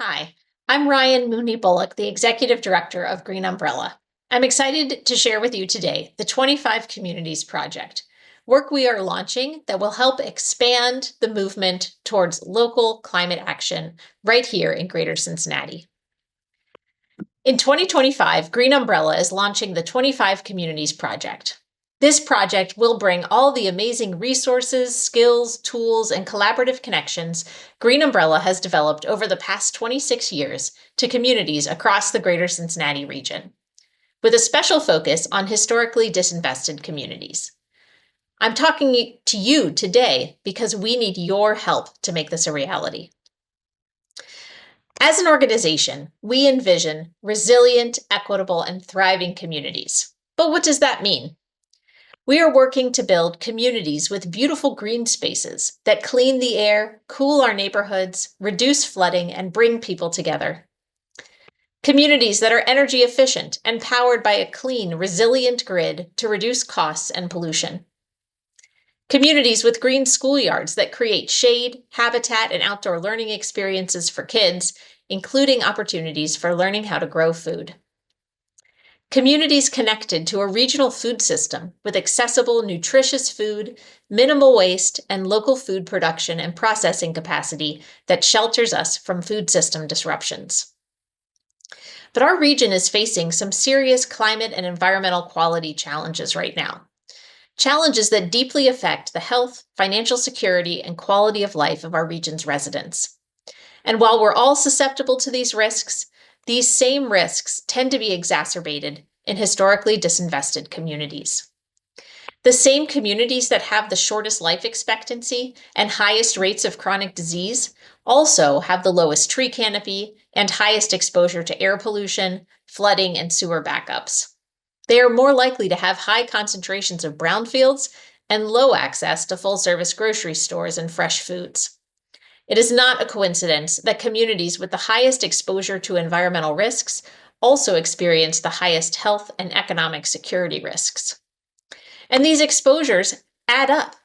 Hi, I'm Ryan Mooney-Bullock, the Executive Director of Green Umbrella. I'm excited to share with you today the 25 Communities Project, work we are launching that will help expand the movement towards local climate action right here in Greater Cincinnati. In 2025, Green Umbrella is launching the 25 Communities Project. This project will bring all the amazing resources, skills, tools, and collaborative connections Green Umbrella has developed over the past 26 years to communities across the Greater Cincinnati region, with a special focus on historically disinvested communities. I'm talking to you today because we need your help to make this a reality. As an organization, we envision resilient, equitable, and thriving communities. But what does that mean? We are working to build communities with beautiful green spaces that clean the air, cool our neighborhoods, reduce flooding, and bring people together. Communities that are energy efficient and powered by a clean, resilient grid to reduce costs and pollution. Communities with green schoolyards that create shade, habitat, and outdoor learning experiences for kids, including opportunities for learning how to grow food. Communities connected to a regional food system with accessible, nutritious food, minimal waste, and local food production and processing capacity that shelters us from food system disruptions. But our region is facing some serious climate and environmental quality challenges right now. Challenges that deeply affect the health, financial security, and quality of life of our region's residents. And while we're all susceptible to these same risks tend to be exacerbated in historically disinvested communities. The same communities that have the shortest life expectancy and highest rates of chronic disease also have the lowest tree canopy and highest exposure to air pollution, flooding, and sewer backups. They are more likely to have high concentrations of brownfields and low access to full-service grocery stores and fresh foods. It is not a coincidence that communities with the highest exposure to environmental risks also experience the highest health and economic security risks. And these exposures add up.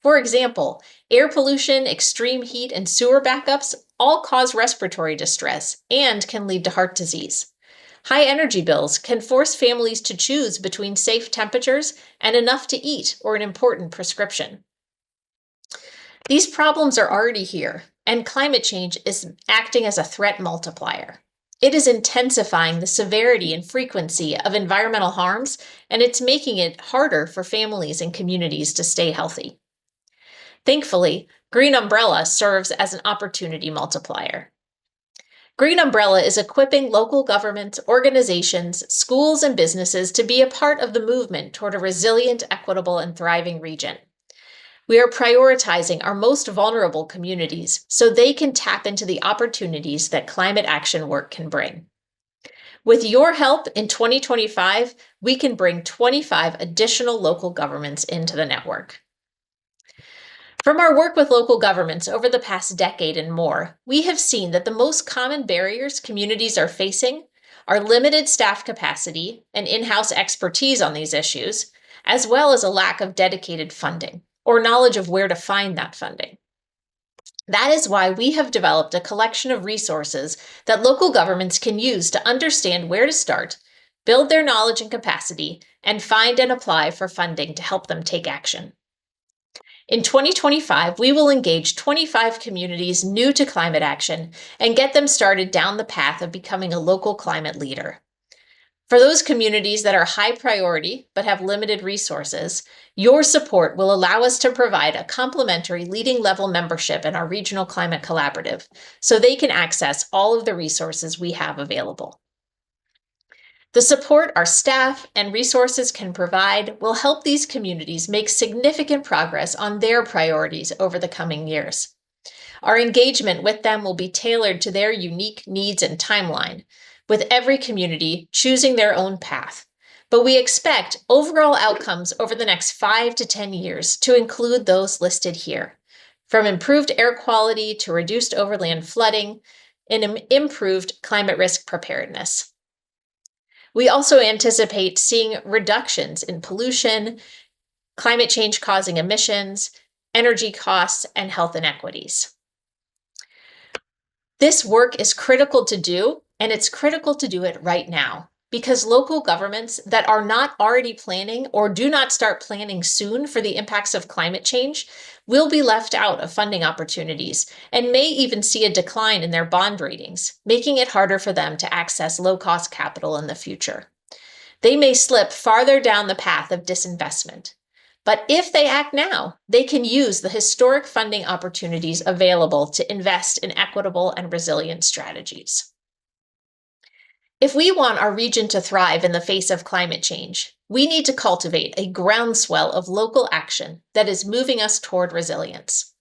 For example, air pollution, extreme heat, and sewer backups all cause respiratory distress and can lead to heart disease. High energy bills can force families to choose between safe temperatures and enough to eat or an important prescription. These problems are already here, and climate change is acting as a threat multiplier. It is intensifying the severity and frequency of environmental harms, and it's making it harder for families and communities to stay healthy. Thankfully, Green Umbrella serves as an opportunity multiplier. Green Umbrella is equipping local governments, organizations, schools, and businesses to be a part of the movement toward a resilient, equitable, and thriving region. We are prioritizing our most vulnerable communities so they can tap into the opportunities that climate action work can bring. With your help in 2025, we can bring 25 additional local governments into the network. From our work with local governments over the past decade and more, we have seen that the most common barriers communities are facing are limited staff capacity and in-house expertise on these issues, as well as a lack of dedicated funding or knowledge of where to find that funding. That is why we have developed a collection of resources that local governments can use to understand where to start, build their knowledge and capacity, and find and apply for funding to help them take action. In 2025, we will engage 25 communities new to climate action and get them started down the path of becoming a local climate leader. For those communities that are high priority but have limited resources, your support will allow us to provide a complimentary leading level membership in our Regional Climate Collaborative so they can access all of the resources we have available. The support our staff and resources can provide will help these communities make significant progress on their priorities over the coming years. Our engagement with them will be tailored to their unique needs and timeline, with every community choosing their own path. But we expect overall outcomes over the next 5 to 10 years to include those listed here, from improved air quality to reduced overland flooding and improved climate risk preparedness. We also anticipate seeing reductions in pollution, climate change causing emissions, energy costs, and health inequities. This work is critical to do, and it's critical to do it right now, because local governments that are not already planning or do not start planning soon for the impacts of climate change will be left out of funding opportunities and may even see a decline in their bond ratings, making it harder for them to access low-cost capital in the future. They may slip farther down the path of disinvestment. But if they act now, they can use the historic funding opportunities available to invest in equitable and resilient strategies. If we want our region to thrive in the face of climate change, we need to cultivate a groundswell of local action that is moving us toward resilience.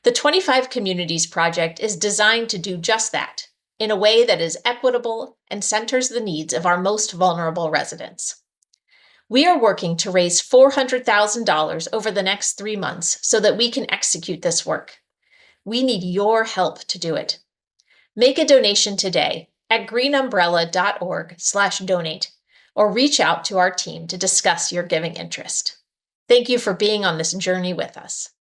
The 25 Communities Project is designed to do just that, in a way that is equitable and centers the needs of our most vulnerable residents. We are working to raise $400,000 over the next 3 months so that we can execute this work. We need your help to do it. Make a donation today at greenumbrella.org/donate or reach out to our team to discuss your giving interest. Thank you for being on this journey with us.